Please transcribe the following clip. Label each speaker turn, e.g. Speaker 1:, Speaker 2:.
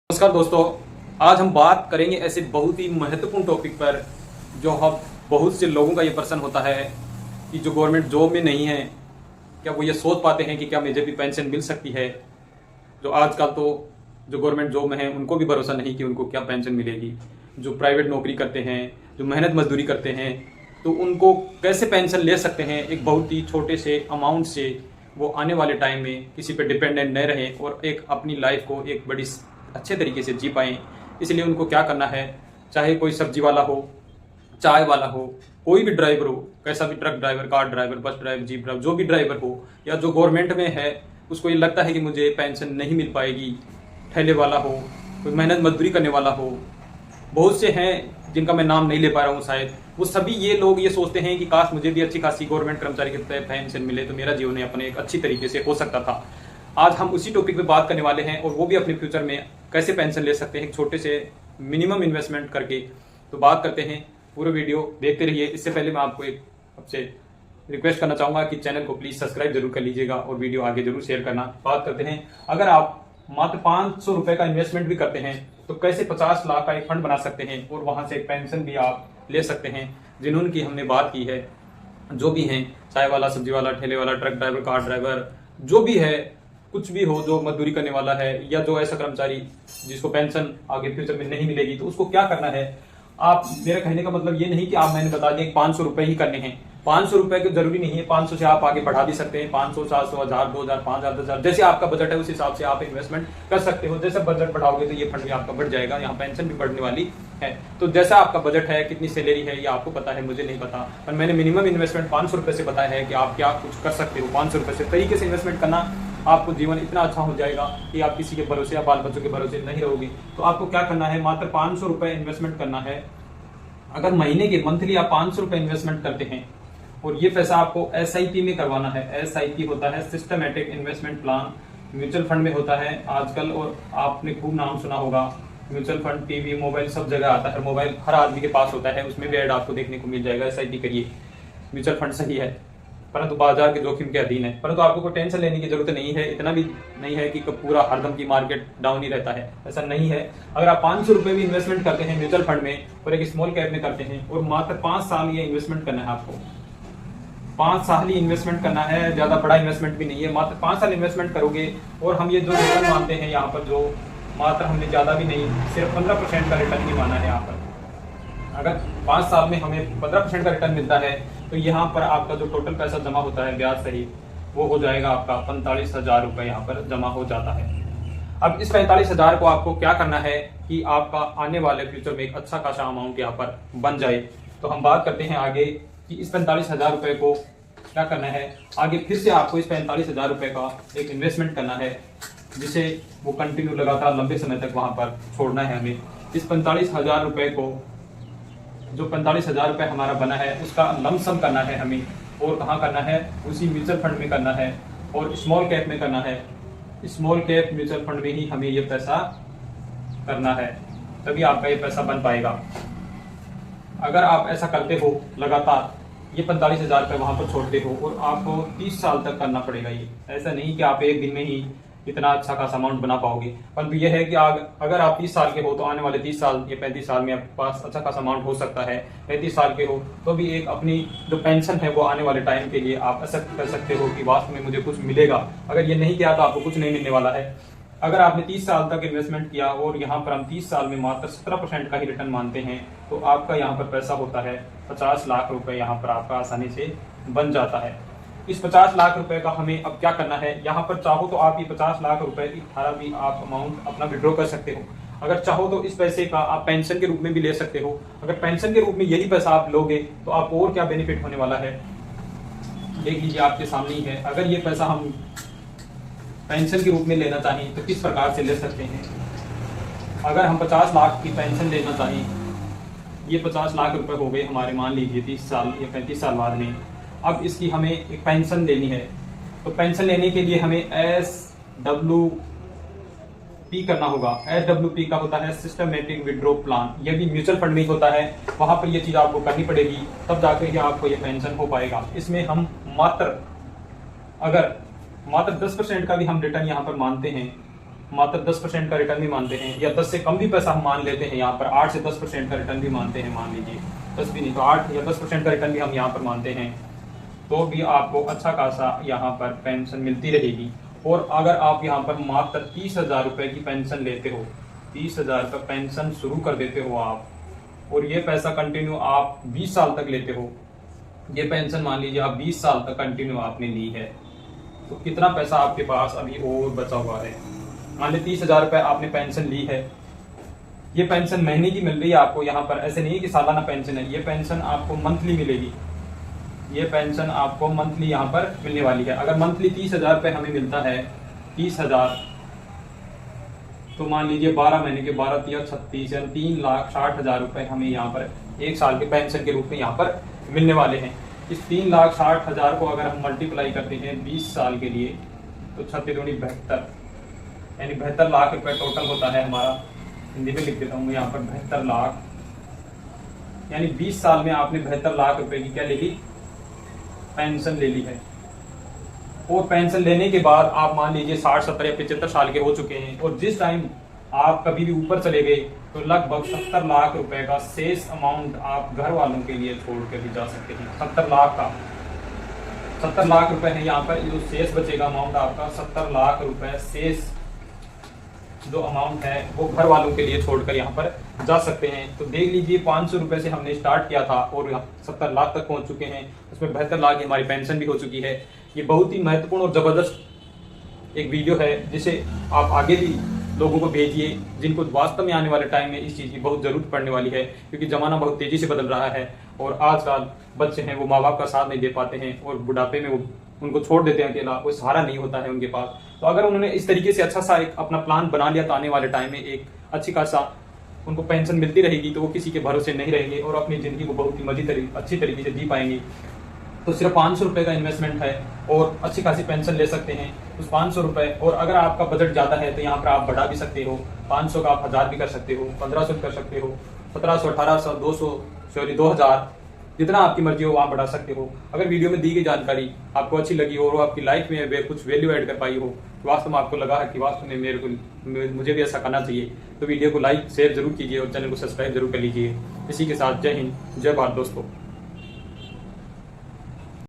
Speaker 1: नमस्कार दोस्तों, आज हम बात करेंगे ऐसे बहुत ही महत्वपूर्ण टॉपिक पर जो हम बहुत से लोगों का ये प्रश्न होता है कि जो गवर्नमेंट जॉब में नहीं है क्या वो ये सोच पाते हैं कि क्या मुझे भी पेंशन मिल सकती है। जो आजकल तो जो गवर्नमेंट जॉब में है उनको भी भरोसा नहीं कि उनको क्या पेंशन मिलेगी। जो प्राइवेट नौकरी करते हैं, जो मेहनत मजदूरी करते हैं, तो उनको कैसे पेंशन ले सकते हैं एक बहुत ही छोटे से अमाउंट से। वो आने वाले टाइम में किसी पे डिपेंडेंट न रहे और एक अपनी लाइफ को एक बड़ी अच्छे तरीके से जी पाएँ। इसलिए उनको क्या करना है, चाहे कोई सब्जी वाला हो, चाय वाला हो, कोई भी ड्राइवर हो, कैसा भी truck driver, car driver, bus driver, jeep driver, जो भी ड्राइवर हो, या जो गवर्नमेंट में है उसको ये लगता है कि मुझे पेंशन नहीं मिल पाएगी, ठेले वाला हो, कोई मेहनत मजदूरी करने वाला हो, बहुत से हैं जिनका मैं नाम नहीं ले पा रहा हूँ शायद, वो सभी ये लोग ये सोचते हैं कि काश मुझे भी अच्छी खासी गवर्नमेंट कर्मचारी के तहत पेंशन मिले तो मेरा जीवन अपने एक अच्छी तरीके से हो सकता था। आज हम उसी टॉपिक पे बात करने वाले हैं और वो भी अपने फ्यूचर में कैसे पेंशन ले सकते हैं छोटे से मिनिमम इन्वेस्टमेंट करके। तो बात करते हैं, पूरे वीडियो देखते रहिए। इससे पहले मैं आपको एक आपसे रिक्वेस्ट करना चाहूंगा कि चैनल को प्लीज सब्सक्राइब जरूर कर लीजिएगा और वीडियो आगे जरूर शेयर करना। बात करते हैं, अगर आप मात्र 500 रुपए का इन्वेस्टमेंट भी करते हैं तो कैसे 50 लाख का एक फंड बना सकते हैं और वहां से एक पेंशन भी आप ले सकते हैं। जिन्होंने की हमने बात की है, जो भी हैं, चाय वाला, सब्जी वाला, ठेले वाला, ट्रक ड्राइवर, कार ड्राइवर, जो भी है, कुछ भी हो, जो मजदूरी करने वाला है या जो ऐसा कर्मचारी जिसको पेंशन आगे फ्यूचर में नहीं मिलेगी, तो उसको क्या करना है। आप, मेरा कहने का मतलब ये नहीं कि आप, मैंने बता दिया 500 रुपए ही करने हैं। 500 रुपए की जरूरी नहीं है, 500 से आप आगे बढ़ा भी सकते हैं। 500, 700, 1000, 2000, 5000, 10000, जैसे आपका बजट है उस हिसाब से आप इन्वेस्टमेंट कर सकते हो। जैसे बजट बढ़ाओगे तो ये फंड भी आपका बढ़ जाएगा, यहाँ पेंशन भी बढ़ने वाली है। तो जैसा आपका बजट है, कितनी सैलरी है, ये आपको पता है, मुझे नहीं पता, पर मैंने मिनिमम इन्वेस्टमेंट 500 रुपए से बताया है कि आप क्या कुछ कर सकते हो। 500 रुपए से तरीके से इन्वेस्टमेंट करना, आपको जीवन इतना अच्छा हो जाएगा कि आप किसी के भरोसे या बाल बच्चों के भरोसे नहीं रहोगे। तो आपको क्या करना है, मात्र 500 रुपए इन्वेस्टमेंट करना है। अगर महीने के मंथली आप 500 रुपए इन्वेस्टमेंट करते हैं और ये पैसा आपको SIP में करवाना है। SIP होता है systematic investment plan, mutual fund में होता है आजकल, और आपने खूब नाम सुना होगा। म्यूचुअल फंड टीवी, मोबाइल, सब जगह आता है। मोबाइल हर आदमी के पास होता है, उसमें भी ऐड आपको देखने को मिल जाएगा, SIP करिए, म्यूचुअल फंड सही है, परंतु बाजार के जोखिम के अधीन है। परंतु आपको कोई टेंशन लेने की जरूरत नहीं है। इतना भी नहीं है कि पूरा हरदम की मार्केट डाउन ही रहता है, ऐसा नहीं है। अगर आप 500 रुपए भी इन्वेस्टमेंट करते हैं म्यूचुअल फंड में और एक स्मॉल कैप में करते हैं और मात्र 5 साल ये इन्वेस्टमेंट करना है आपको, 5 साल ही इन्वेस्टमेंट करना है, ज्यादा बड़ा इन्वेस्टमेंट भी नहीं है। मात्र 5 साल इन्वेस्टमेंट करोगे और हम ये जो रिटर्न मानते हैं यहाँ पर, जो मात्र हमने ज्यादा भी नहीं, सिर्फ 15% का रिटर्न ही माना है यहाँ पर। अगर 5 साल में हमें 15% का रिटर्न मिलता है तो यहाँ पर आपका जो टोटल पैसा जमा होता है ब्याज सहित, वो हो जाएगा आपका 45,000 रुपए यहाँ पर जमा हो जाता है। अब इस 45,000 को आपको क्या करना है कि आपका आने वाले फ्यूचर में एक अच्छा खासा अमाउंट यहाँ पर बन जाए। तो हम बात करते हैं आगे कि इस 45,000 रुपए को क्या करना है। आगे फिर से आपको इस 45,000 रुपए का एक इन्वेस्टमेंट करना है, जिसे वो कंटिन्यू लगातार लंबे समय तक वहां पर छोड़ना है हमें। इस 45,000 रुपए को, जो 45,000 रुपए हमारा बना है, उसका लमसम करना है हमें। और कहाँ करना है, उसी म्यूचुअल फंड में करना है और स्मॉल कैप में करना है। स्मॉल कैप म्यूचुअल फंड में ही हमें ये पैसा करना है, तभी आपका ये पैसा बन पाएगा। अगर आप ऐसा करते हो लगातार, ये 45,000 रुपए वहां पर छोड़ते हो और आपको 30 साल तक करना पड़ेगा। ये ऐसा नहीं कि आप एक दिन में ही इतना अच्छा खासा अमाउंट बना पाओगे, परंतु यह है कि अगर आप 30 साल के हो तो आने वाले 30 साल या 35 साल में आपके पास अच्छा खासा अमाउंट हो सकता है। 35 साल के हो तो भी एक अपनी जो पेंशन है वो आने वाले टाइम के लिए आप एक्सेप्ट कर सकते हो कि वास्तव में मुझे कुछ मिलेगा। अगर ये नहीं किया तो आपको कुछ नहीं मिलने वाला है। अगर आपने 30 साल तक इन्वेस्टमेंट किया और यहाँ पर हम 30 साल में मात्र 17% का ही रिटर्न मानते हैं, तो आपका यहाँ पर पैसा होता है 50 लाख रुपए, यहाँ पर आपका आसानी से बन जाता है। इस 50 लाख रुपए का हमें अब क्या करना है, यहाँ पर चाहो तो आप ये 50 लाख रुपए की धारा भी आप अमाउंट अपना विड्रॉ कर सकते हो। अगर चाहो तो इस पैसे का आप पेंशन के रूप में भी ले सकते हो। अगर पेंशन के रूप में यही पैसा आप लोगे तो आपको और क्या बेनिफिट होने वाला है, देख लीजिए, आपके सामने ही है। अगर ये पैसा हम पेंशन के रूप में लेना चाहिए तो किस प्रकार से ले सकते हैं। अगर हम 50 लाख की पेंशन लेना चाहिए, ये 50 लाख रुपए हो गए हमारे, मान लीजिए 30 साल या 35 साल बाद में। अब इसकी हमें एक पेंशन लेनी है, तो पेंशन लेने के लिए हमें SWP करना होगा। SWP का होता है सिस्टमेटिक विड्रॉ प्लान। यह भी म्यूचुअल फंड में ही होता है, वहां पर यह चीज आपको करनी पड़ेगी, तब जाकर आपको ये पेंशन हो पाएगा। इसमें हम मात्र 10% का भी हम रिटर्न यहाँ पर मानते हैं मात्र 10% का रिटर्न भी मानते हैं, या 10 से कम भी पैसा हम मान लेते हैं, यहाँ पर 8 से 10% का रिटर्न भी मानते हैं, मान लीजिए 10 भी नहीं तो 8 या 10% का रिटर्न भी हम यहाँ पर मानते हैं, तो भी आपको अच्छा खासा यहाँ पर पेंशन मिलती रहेगी। और अगर आप यहाँ पर मात्र 30,000 रुपये की पेंशन लेते हो, 30,000 रुपये पेंशन शुरू कर देते हो आप, और ये पैसा कंटिन्यू आप 20 साल तक लेते हो, ये पेंशन मान लीजिए आप 20 साल तक कंटिन्यू आपने ली है, तो कितना पैसा आपके पास अभी और बचा हुआ है। मान लीजिए 30,000 रुपये आपने पेंशन ली है, ये पेंशन महीने की मिल रही है आपको, यहाँ पर ऐसे नहीं है कि सालाना पेंशन है, ये पेंशन आपको मंथली मिलेगी, ये पेंशन आपको मंथली यहाँ पर मिलने वाली है। अगर मंथली 30,000 रुपये हमें मिलता है, 30,000, तो मान लीजिए 12 महीने के 12 या 36 यानी 3,60,000 रुपये हमें यहाँ पर 1 साल के पेंशन के रूप में यहाँ पर मिलने वाले हैं। इस 3,60,000 को अगर हम मल्टीप्लाई करते हैं 20 साल के लिए, तो 36 दूनी 72, यानी 72 लाख रुपए टोटल होता है हमारा। हिंदी में लिख देता हूँ यहाँ पर 72 लाख, यानी 20 साल में आपने 72 लाख रुपए की क्या ले ली, पेंशन ले ली है। और पेंशन लेने के बाद आप मान लीजिए 60, 70 या 75 साल के हो चुके हैं, और जिस टाइम आप कभी भी ऊपर चले गए तो लगभग 70 लाख रुपए का शेष अमाउंट आप घर वालों के लिए छोड़ कर भी जा सकते हैं। 70 लाख का 70 लाख रुपए है यहाँ पर, जो शेष बचेगा अमाउंट आपका 70 लाख रुपए शेष जो अमाउंट है वो घर वालों के लिए छोड़कर यहाँ पर जा सकते हैं। तो देख लीजिए 500 रुपए से हमने स्टार्ट किया था और 70 लाख तक पहुंच चुके हैं, उसमें 72 लाख की हमारी पेंशन भी हो चुकी है। ये बहुत ही महत्वपूर्ण और जबरदस्त एक वीडियो है, जिसे आप आगे भी लोगों को भेजिए, जिनको वास्तव में आने वाले टाइम में इस चीज़ की बहुत ज़रूरत पड़ने वाली है, क्योंकि ज़माना बहुत तेज़ी से बदल रहा है और आजकल बच्चे हैं वो माँ बाप का साथ नहीं दे पाते हैं और बुढ़ापे में वो उनको छोड़ देते हैं अकेला, कोई सहारा नहीं होता है उनके पास। तो अगर उन्होंने इस तरीके से अच्छा सा एक अपना प्लान बना लिया तो आने वाले टाइम में एक अच्छी खासा उनको पेंशन मिलती रहेगी, तो वो किसी के भरोसे नहीं रहेंगे और अपनी ज़िंदगी को बहुत ही अच्छी तरीके से जी पाएंगे। तो सिर्फ 500 रुपये का इन्वेस्टमेंट है और अच्छी खासी पेंशन ले सकते हैं उस 500 रुपये। और अगर आपका बजट ज़्यादा है तो यहाँ पर आप बढ़ा भी सकते हो, 500 का आप 1000 भी कर सकते हो, 1500 कर सकते हो, 1700, 1800, 200, सॉरी 2000, जितना आपकी मर्जी हो वहाँ बढ़ा सकते हो। अगर वीडियो में दी गई जानकारी आपको अच्छी लगी हो और आपकी लाइफ में कुछ वैल्यू ऐड कर पाई हो, तो वास्तव में आपको लगा है कि वास्तव में मुझे भी ऐसा करना चाहिए, तो वीडियो को लाइक शेयर जरूर कीजिए और चैनल को सब्सक्राइब जरूर कर लीजिए। इसी के साथ जय हिंद, जय भारत दोस्तों।